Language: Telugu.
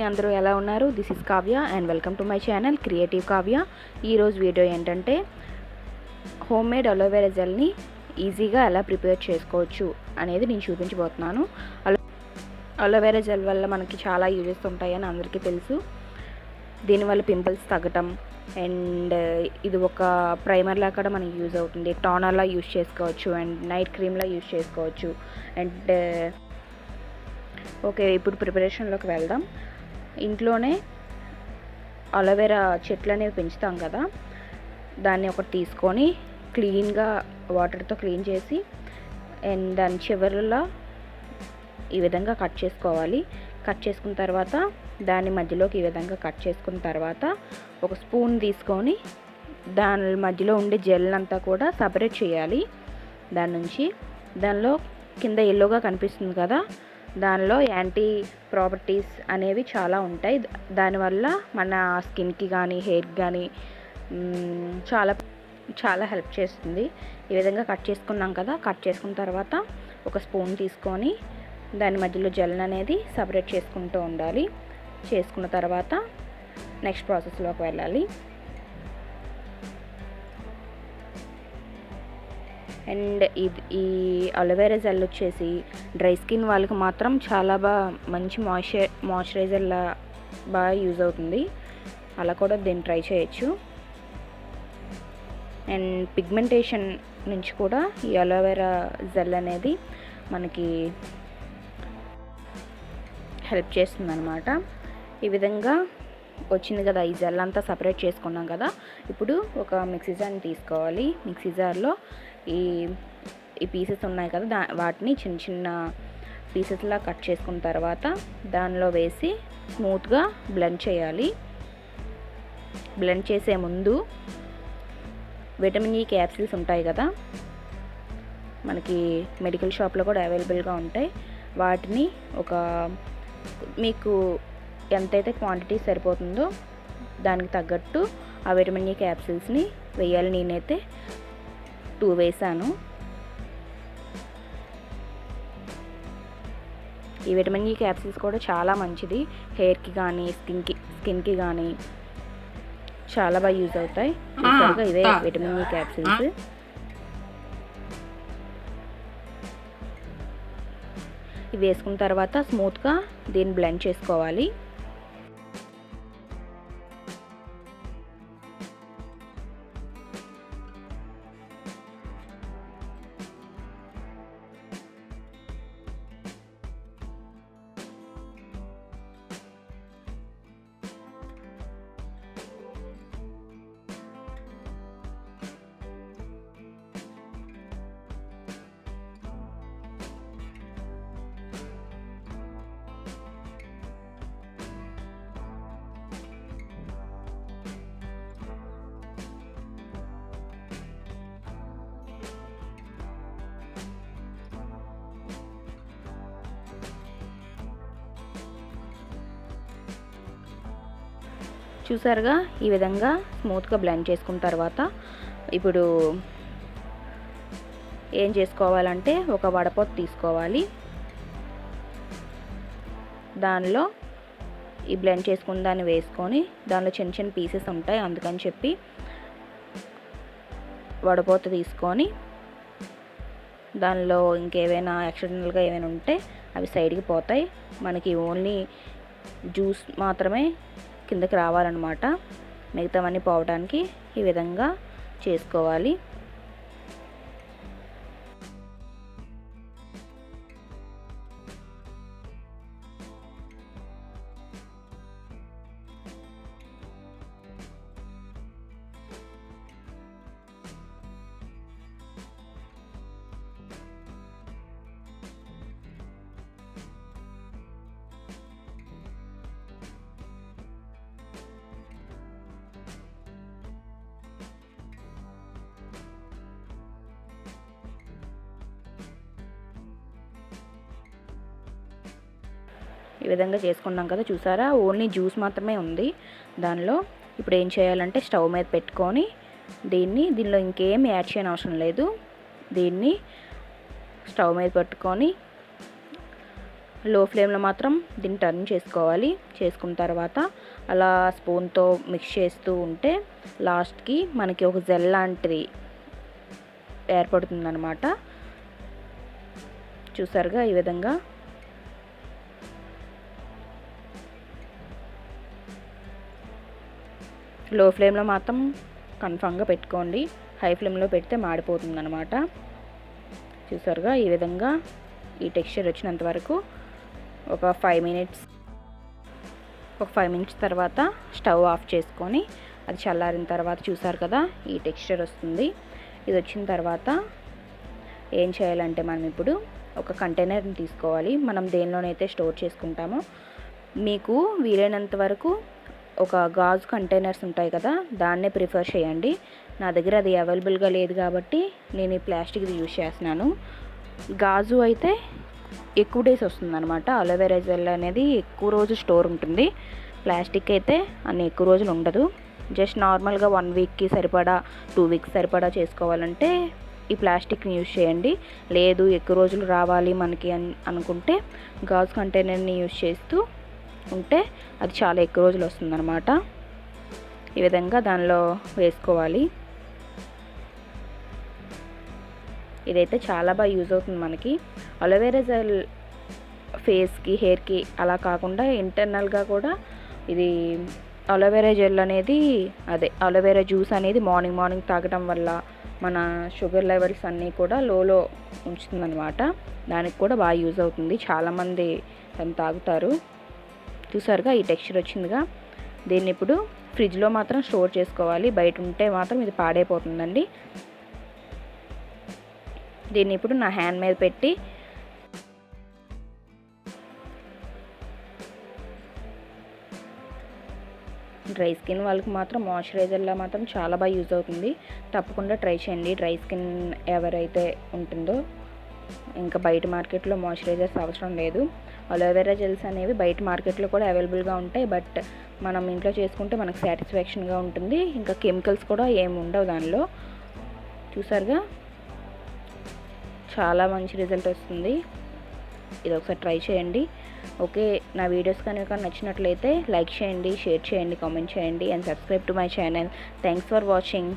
అందరూ ఎలా ఉన్నారు? This is Kavya and welcome to my channel creative Kavya. ఈరోజు వీడియో ఏంటంటే హోమ్ మేడ్ అలోవెరా జెల్ని ఈజీగా ఎలా ప్రిపేర్ చేసుకోవచ్చు అనేది నేను చూపించబోతున్నాను. అలోవెరా జెల్ వల్ల మనకి చాలా యూజెస్ ఉంటాయని అందరికీ తెలుసు. దీనివల్ల పింపుల్స్ తగ్గటం అండ్ ఇది ఒక ప్రైమర్లా కూడా మనకి యూజ్ అవుతుంది. టోనర్లా యూజ్ చేసుకోవచ్చు అండ్ నైట్ క్రీమ్లా యూజ్ చేసుకోవచ్చు. అండ్ ఓకే, ఇప్పుడు ప్రిపరేషన్లోకి వెళ్దాం. ఇంట్లోనే అలోవెరా చెట్లు అనేవి పెంచుతాం కదా, దాన్ని ఒకటి తీసుకొని క్లీన్గా వాటర్తో క్లీన్ చేసి అండ్ దాని చివరిలో ఈ విధంగా కట్ చేసుకోవాలి. కట్ చేసుకున్న తర్వాత దాని మధ్యలోకి ఈ విధంగా కట్ చేసుకున్న తర్వాత ఒక స్పూన్ తీసుకొని దాని మధ్యలో ఉండే జెల్ అంతా కూడా సపరేట్ చేయాలి. దానిలో కింద ఎల్లోగా కనిపిస్తుంది కదా, దానిలో యాంటీ ప్రాపర్టీస్ అనేవి చాలా ఉంటాయి. దానివల్ల మన స్కిన్కి కానీ హెయిర్కి కానీ చాలా హెల్ప్ చేస్తుంది. ఈ విధంగా కట్ చేసుకున్నాం కదా, కట్ చేసుకున్న తర్వాత ఒక స్పూన్ తీసుకొని దాని మధ్యలో జెల్ అనేది సపరేట్ చేసుకుంటూ ఉండాలి. చేసుకున్న తర్వాత నెక్స్ట్ ప్రాసెస్లోకి వెళ్ళాలి. అండ్ ఈ అలోవెరా జెల్ వచ్చేసి డ్రై స్కిన్ వాళ్ళకి మాత్రం చాలా మంచి మాయిశ్చరైజర్లా బాగా యూజ్ అవుతుంది. అలా కూడా దీన్ని ట్రై చేయొచ్చు. అండ్ పిగ్మెంటేషన్ నుంచి కూడా ఈ అలోవెరా జెల్ అనేది మనకి హెల్ప్ చేస్తుంది అన్నమాట. ఈ విధంగా వచ్చింది కదా, ఈ జెల్ అంతా సపరేట్ చేసుకున్నాం కదా. ఇప్పుడు ఒక మిక్సీ జార్ని తీసుకోవాలి. మిక్సీ జార్లో ఈ పీసెస్ ఉన్నాయి కదా, వాటిని చిన్న చిన్న పీసెస్లా కట్ చేసుకున్న తర్వాత దానిలో వేసి స్మూత్గా బ్లెండ్ చేయాలి. బ్లెండ్ చేసే ముందు విటమిన్ ఈ క్యాప్సిల్స్ ఉంటాయి కదా, మనకి మెడికల్ షాప్లో కూడా అవైలబుల్గా ఉంటాయి. వాటిని మీకు ఎంతైతే క్వాంటిటీ సరిపోతుందో దానికి తగ్గట్టు ఆ విటమిన్ ఈ క్యాప్సిల్స్ని వేయాలి. నేనైతే 2 వేసాను. ఈ విటమిన్ ఈ క్యాప్సిల్స్ కూడా చాలా మంచిది. హెయిర్కి కానీ స్కిన్కి కానీ చాలా బాగా యూజ్ అవుతాయి. చూసారుగా, ఇవే విటమిన్ ఈ క్యాప్సిల్స్. ఇవి వేసుకున్న తర్వాత స్మూత్గా దీన్ని బ్లెండ్ చేసుకోవాలి. చూసారుగా, ఈ విధంగా స్మూత్గా బ్లెండ్ చేసుకున్న తర్వాత ఇప్పుడు ఏం చేసుకోవాలంటే ఒక వడపోత తీసుకోవాలి. దానిలో ఈ బ్లెండ్ చేసుకున్న దాన్ని వేసుకొని దానిలో చిన్న చిన్న పీసెస్ ఉంటాయి, అందుకని చెప్పి వడపోత తీసుకొని దానిలో ఇంకేమైనా యాక్సిడెంటల్గా ఏమైనా ఉంటే అవి సైడ్కి పోతాయి. మనకి ఓన్లీ జ్యూస్ మాత్రమే కిందకి రావాలన్నమాట. మిగతావన్నీ పోవడానికి ఈ విధంగా చేసుకోవాలి. ఈ విధంగా చేసుకున్నాం కదా, చూసారా, ఓన్లీ జ్యూస్ మాత్రమే ఉంది దానిలో. ఇప్పుడు ఏం చేయాలంటే స్టవ్ మీద పెట్టుకొని దీనిలో ఇంకేం యాడ్ చేయని అవసరం లేదు. దీన్ని స్టవ్ మీద పెట్టుకొని లో ఫ్లేమ్లో మాత్రం దీన్ని టర్న్ చేసుకోవాలి. చేసుకున్న తర్వాత అలా స్పూన్తో మిక్స్ చేస్తూ ఉంటే లాస్ట్కి మనకి ఒక జెల్ లాంటిది ఏర్పడుతుందన్నమాట. చూసారుగా ఈ విధంగా. లో ఫ్లేమ్లో మాత్రం కన్ఫామ్గా పెట్టుకోండి. హై ఫ్లేమ్లో పెడితే మాడిపోతుంది అనమాట. చూసారుగా ఈ విధంగా ఈ టెక్స్చర్ వచ్చినంత వరకు ఒక 5 మినిట్స్ తర్వాత స్టవ్ ఆఫ్ చేసుకొని అది చల్లారిన తర్వాత చూసారు కదా ఈ టెక్స్చర్ వస్తుంది. ఇది వచ్చిన తర్వాత ఏం చేయాలంటే మనం ఇప్పుడు ఒక కంటైనర్ని తీసుకోవాలి. మనం దేనిలోనైతే స్టోర్ చేసుకుంటామో మీకు వీలైనంత వరకు ఒక గాజు కంటైనర్స్ ఉంటాయి కదా, దాన్నే ప్రిఫర్ చేయండి. నా దగ్గర అది అవైలబుల్గా లేదు కాబట్టి నేను ఈ ప్లాస్టిక్ది యూజ్ చేస్తున్నాను. గాజు అయితే ఎక్కువ డేస్ వస్తుందన్నమాట. అలోవెరా జెల్ అనేది ఎక్కువ రోజు స్టోర్ ఉంటుంది. ప్లాస్టిక్ అయితే అన్ని ఎక్కువ రోజులు ఉండదు. జస్ట్ నార్మల్గా 1 వీక్కి సరిపడా 2 వీక్స్ సరిపడా చేసుకోవాలంటే ఈ ప్లాస్టిక్ని యూజ్ చేయండి. లేదు ఎక్కువ రోజులు రావాలి మనకి అనుకుంటే గాజు కంటైనర్ని యూజ్ చేస్తూ ఉంటే అది చాలా ఎక్కువ రోజులు వస్తుందన్నమాట. ఈ విధంగా దానిలో వేసుకోవాలి. ఇదైతే చాలా బాగా యూజ్ అవుతుంది మనకి. అలోవెరా జెల్ ఫేస్కి, హెయిర్కి అలా కాకుండా ఇంటర్నల్గా కూడా ఇది అలోవెరా జెల్ అనేది అలోవెరా జ్యూస్ అనేది మార్నింగ్ తాగటం వల్ల మన షుగర్ లెవెల్స్ అన్నీ కూడా లోలో ఉంచుతుందన్నమాట. దానికి కూడా బాగా యూజ్ అవుతుంది. చాలామంది దాన్ని తాగుతారు. చూసారుగా ఈ టెక్స్చర్ వచ్చిందిగా. దీన్ని ఇప్పుడు ఫ్రిడ్జ్లో మాత్రం స్టోర్ చేసుకోవాలి. బయట ఉంటే మాత్రం ఇది పాడైపోతుందండి. దీన్ని ఇప్పుడు నా హ్యాండ్ మీద పెట్టి డ్రై స్కిన్ వాళ్ళకి మాత్రం మాయిశ్చరైజర్లా మాత్రం చాలా బాగా యూజ్ అవుతుంది. తప్పకుండా ట్రై చేయండి. డ్రై స్కిన్ ఎవరైతే ఉంటుందో ఇంకా బయట మార్కెట్లో మాయిశ్చరైజర్స్ అవసరం లేదు. అలోవెరా జెల్స్ అనేవి బయట మార్కెట్లో కూడా అవైలబుల్గా ఉంటాయి. బట్ మనం ఇంట్లో చేసుకుంటే మనకు సాటిస్ఫాక్షన్గా ఉంటుంది. ఇంకా కెమికల్స్ కూడా ఏమి ఉండవు దానిలో. చూసారుగా చాలా మంచి రిజల్ట్ వస్తుంది. ఇది ఒకసారి ట్రై చేయండి. ఓకే, నా వీడియోస్ కనుక నచ్చినట్లయితే లైక్ చేయండి, షేర్ చేయండి, కామెంట్ చేయండి and subscribe to my channel. Thanks for watching.